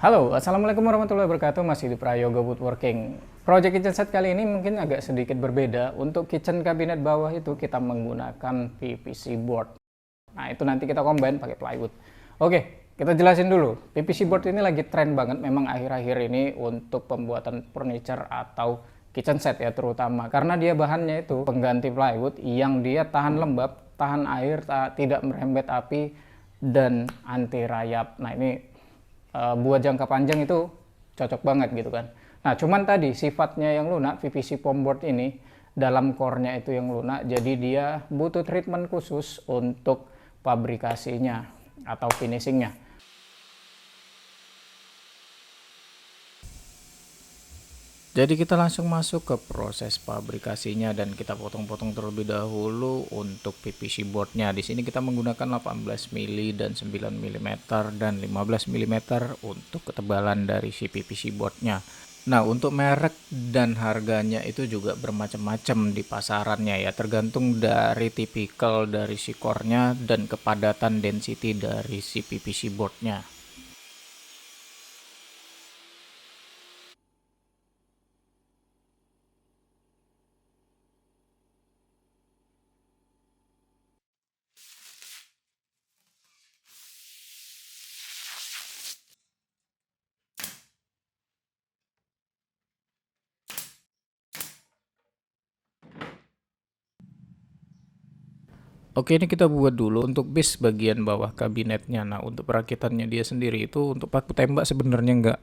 Halo, Assalamualaikum warahmatullahi wabarakatuh. Masih di Prayoga Woodworking. Project kitchen set kali ini mungkin agak sedikit berbeda. Untuk kitchen kabinet bawah itu kita menggunakan PVC board. Nah, itu nanti kita combine pakai plywood. Oke, kita jelasin dulu. PVC board ini lagi tren banget memang akhir-akhir ini untuk pembuatan furniture atau kitchen set ya terutama. Karena dia bahannya itu pengganti plywood yang dia tahan lembab, tahan air, tidak merembet api, dan anti rayap. Nah, ini buat jangka panjang itu cocok banget gitu kan. Nah, cuman tadi sifatnya yang lunak, PVC foam board ini dalam core-nya itu yang lunak, jadi dia butuh treatment khusus untuk pabrikasinya atau finishingnya. Jadi kita langsung masuk ke proses pabrikasinya dan kita potong-potong terlebih dahulu untuk PVC boardnya. Di sini kita menggunakan 18 mili dan 9 mm dan 15 mm untuk ketebalan dari si PVC boardnya. Nah, untuk merek dan harganya itu juga bermacam-macam di pasarannya ya, tergantung dari tipikal dari si core-nya dan kepadatan density dari si PVC boardnya. Oke, ini kita buat dulu untuk base bagian bawah kabinetnya. Nah, untuk perakitannya dia sendiri itu untuk paku tembak sebenarnya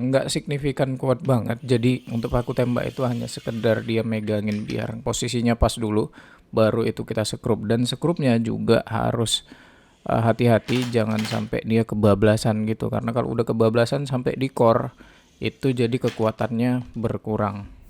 nggak signifikan kuat banget. Jadi untuk paku tembak itu hanya sekedar dia megangin biar posisinya pas dulu, baru itu kita sekrup. Dan sekrupnya juga harus hati-hati, jangan sampai dia kebablasan gitu. Karena kalau udah kebablasan sampai di core itu jadi kekuatannya berkurang.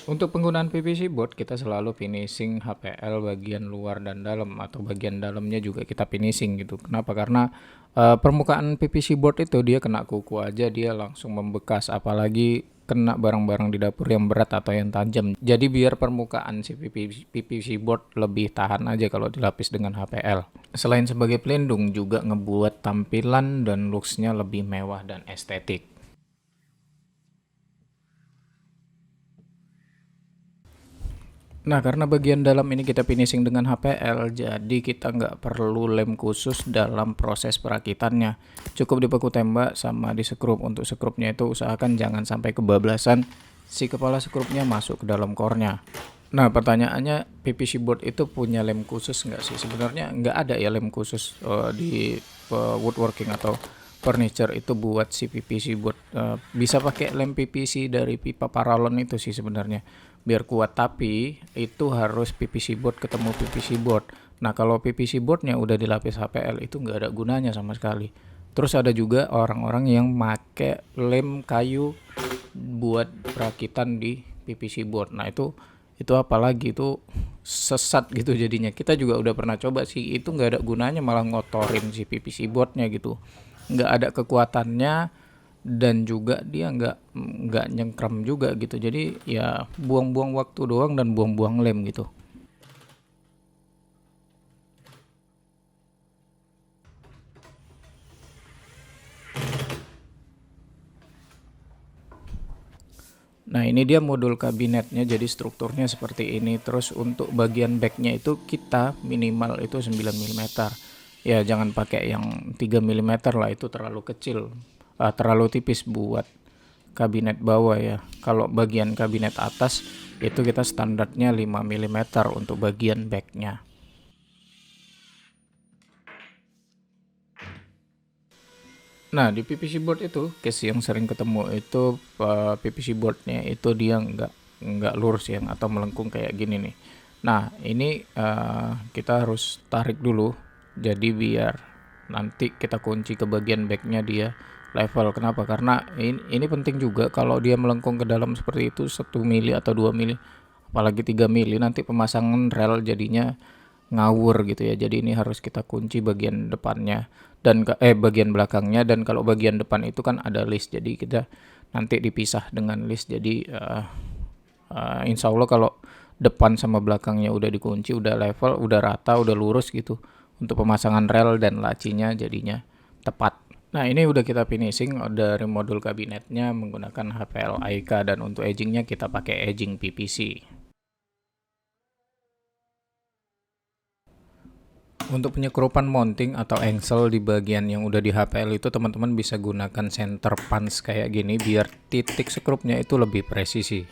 Untuk penggunaan PVC board kita selalu finishing HPL bagian luar dan dalam, atau bagian dalamnya juga kita finishing gitu. Kenapa? Karena permukaan PVC board itu dia kena kuku aja dia langsung membekas, apalagi kena barang-barang di dapur yang berat atau yang tajam. Jadi biar permukaan si PVC board lebih tahan aja kalau dilapis dengan HPL. Selain sebagai pelindung juga ngebuat tampilan dan looks-nya lebih mewah dan estetik. Nah, karena bagian dalam ini kita finishing dengan HPL, jadi kita nggak perlu lem khusus dalam proses perakitannya. Cukup dipaku tembak sama di sekrup. Untuk sekrupnya itu usahakan jangan sampai kebablasan si kepala sekrupnya masuk ke dalam core-nya. Nah, pertanyaannya PVC board itu punya lem khusus nggak sih? Sebenarnya nggak ada ya lem khusus di woodworking atau furniture itu buat si PVC board. Bisa pakai lem PVC dari pipa paralon itu sih sebenarnya biar kuat, tapi itu harus PVC board ketemu PVC board. Nah, kalau PVC boardnya udah dilapis HPL itu nggak ada gunanya sama sekali. Terus ada juga orang-orang yang make lem kayu buat perakitan di PVC board. Nah, itu apalagi itu sesat gitu jadinya. Kita juga udah pernah coba sih, itu nggak ada gunanya, malah ngotorin si PVC boardnya gitu. Nggak ada kekuatannya dan juga dia nggak nyengkram juga gitu. Jadi ya buang-buang waktu doang dan buang-buang lem gitu. Nah, ini dia modul kabinetnya, jadi strukturnya seperti ini. Terus untuk bagian backnya itu kita minimal itu 9 mm. Ya jangan pakai yang 3 mm lah, itu terlalu kecil, terlalu tipis buat kabinet bawah ya. Kalau bagian kabinet atas itu kita standarnya 5 mm untuk bagian backnya. Nah, di PVC board itu case yang sering ketemu itu PVC boardnya itu dia nggak lurus ya, atau melengkung kayak gini nih. Nah, ini kita harus tarik dulu, jadi biar nanti kita kunci ke bagian backnya dia level. Kenapa? Karena ini penting juga, kalau dia melengkung ke dalam seperti itu 1 mili atau 2 mili, apalagi 3 mili, nanti pemasangan rel jadinya ngawur gitu ya. Jadi ini harus kita kunci bagian depannya dan bagian belakangnya, dan kalau bagian depan itu kan ada list, jadi kita nanti dipisah dengan list. Jadi insya Allah kalau depan sama belakangnya udah dikunci, udah level, udah rata, udah lurus gitu, untuk pemasangan rel dan lacinya jadinya tepat. Nah, ini udah kita finishing dari modul kabinetnya menggunakan HPL AIK, dan untuk edgingnya kita pakai edging PVC. Untuk penyekrupan mounting atau engsel di bagian yang udah di HPL itu, teman-teman bisa gunakan center punch kayak gini biar titik sekrupnya itu lebih presisi.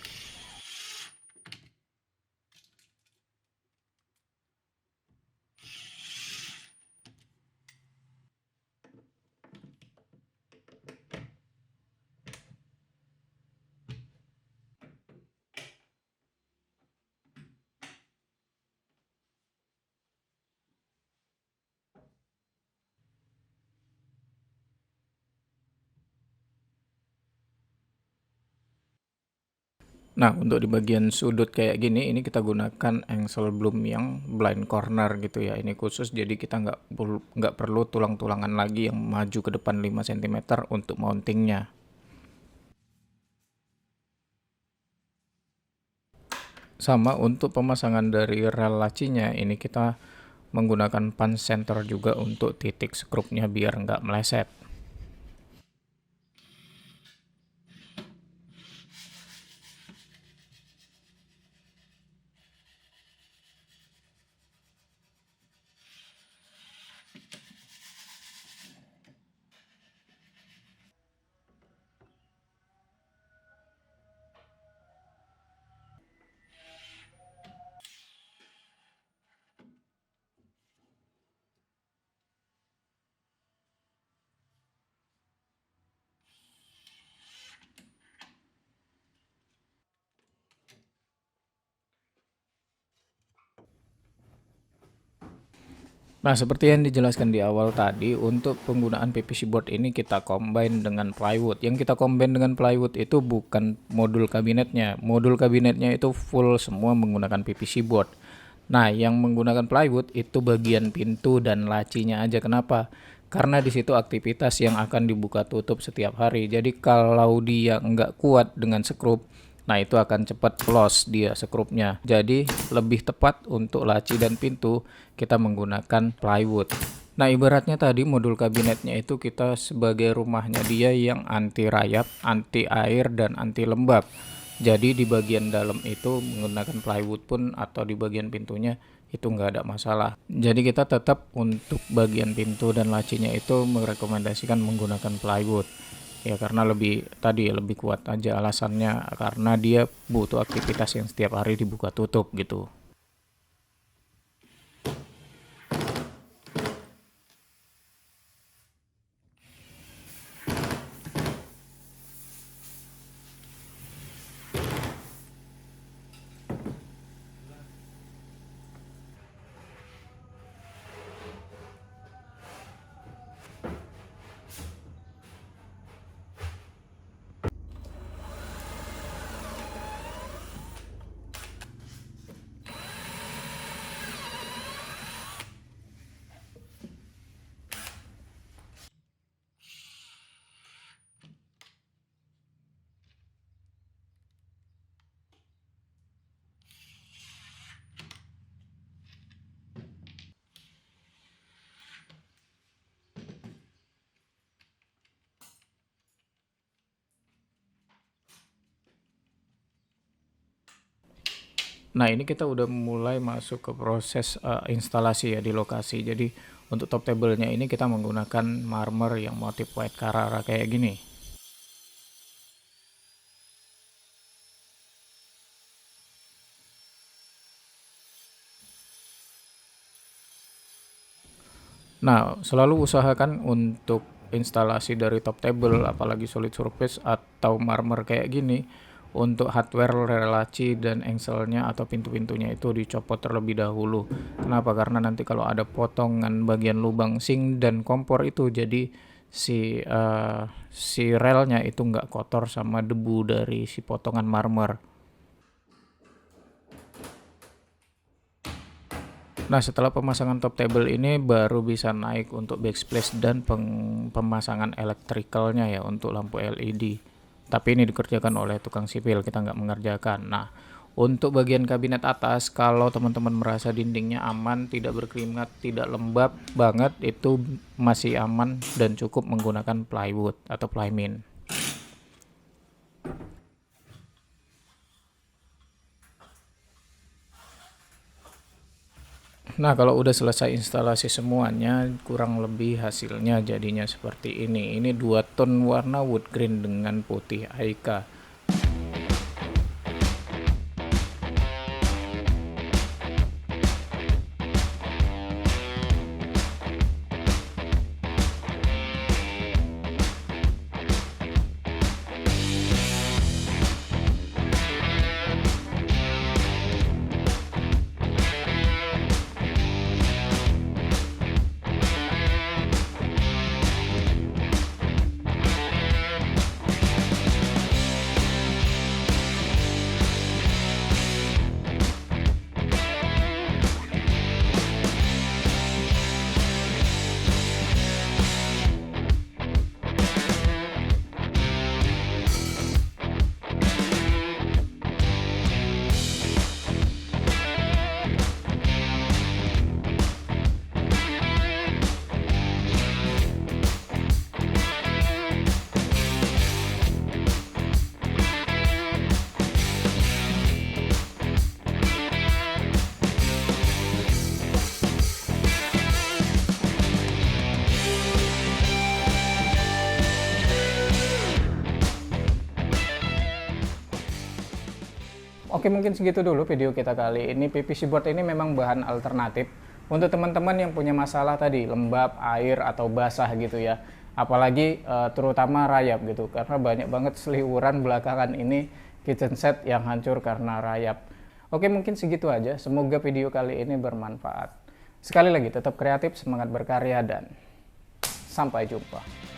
Nah, untuk di bagian sudut kayak gini, ini kita gunakan engsel bloom yang blind corner gitu ya. Ini khusus, jadi kita nggak perlu tulang-tulangan lagi yang maju ke depan 5 cm untuk mountingnya. Sama untuk pemasangan dari rel lacinya, ini kita menggunakan punch center juga untuk titik skrupnya biar nggak meleset. Nah, seperti yang dijelaskan di awal tadi, untuk penggunaan PVC board ini kita combine dengan plywood. Yang kita combine dengan plywood itu bukan modul kabinetnya. Modul kabinetnya itu full semua menggunakan PVC board. Nah, yang menggunakan plywood itu bagian pintu dan lacinya aja. Kenapa? Karena di situ aktivitas yang akan dibuka tutup setiap hari. Jadi kalau dia nggak kuat dengan skrup, nah itu akan cepat loss dia skrupnya. Jadi lebih tepat untuk laci dan pintu kita menggunakan plywood. Nah, ibaratnya tadi modul kabinetnya itu kita sebagai rumahnya dia yang anti rayap, anti air, dan anti lembab. Jadi di bagian dalam itu menggunakan plywood pun atau di bagian pintunya itu nggak ada masalah. Jadi kita tetap untuk bagian pintu dan lacinya itu merekomendasikan menggunakan plywood. Ya karena lebih kuat aja alasannya, karena dia butuh aktivitas yang setiap hari dibuka tutup gitu. Nah, ini kita udah mulai masuk ke proses instalasi ya di lokasi. Jadi untuk top table-nya ini kita menggunakan marmer yang motif white Carrara kayak gini. Nah, selalu usahakan untuk instalasi dari top table, apalagi solid surface atau marmer kayak gini, untuk hardware relaci dan engselnya atau pintu-pintunya itu dicopot terlebih dahulu. Kenapa? Karena nanti kalau ada potongan bagian lubang sink dan kompor itu, jadi si relnya itu nggak kotor sama debu dari si potongan marmer. Nah, setelah pemasangan top table ini baru bisa naik untuk backsplash dan pemasangan elektrikalnya ya untuk lampu LED. Tapi ini dikerjakan oleh tukang sipil, kita nggak mengerjakan. Nah, Untuk bagian kabinet atas, kalau teman-teman merasa dindingnya aman, tidak berkeringat, tidak lembab banget, itu masih aman dan cukup menggunakan plywood atau plymin. Nah, kalau udah selesai instalasi semuanya, kurang lebih hasilnya jadinya seperti ini. Ini 2 tone warna wood green dengan putih Aika. Oke, mungkin segitu dulu video kita kali ini. PVC board ini memang bahan alternatif untuk teman-teman yang punya masalah tadi lembab, air atau basah gitu ya. Apalagi terutama rayap gitu, karena banyak banget seliwuran belakangan ini kitchen set yang hancur karena rayap. Oke, mungkin segitu aja. Semoga video kali ini bermanfaat. Sekali lagi tetap kreatif, semangat berkarya, dan sampai jumpa.